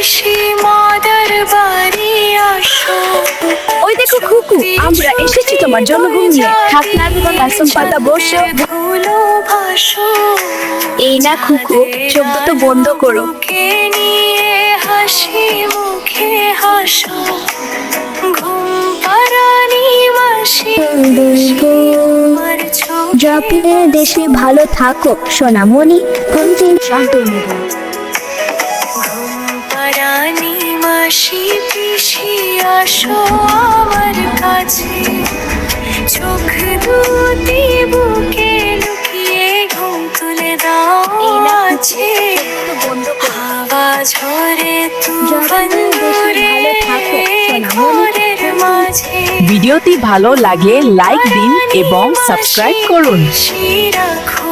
পিসি mother বাড়ি আসো। ওই দেখো খুকু, আমরা এসেছি তোমার জন্মভূমি নিয়ে। থাক না কাসম পাতা বসো। ধুলো ভাসো। এই না খুকু, চোখ দুটো বন্ধ করো। বুকে নিয়ে হাসি মুখে হাসো। ঘুম পাড়ানি মাসি আমার চোখে জাপিনে দেশে ভালো থাকো সোনামণি। কোনদিন শান্ত নেব পারানি মাসি পিসি আসো আমার কাছে। চোখ দুটি বুকে লুকিয়ে ঘুম তুলে দাও আছে। হাওয়া ঝরে তুফান ঘুরে ঘরের মাঝে। ভিডিওটি ভালো লাগলে লাইক দিন এবং সাবস্ক্রাইব করুন। রাখো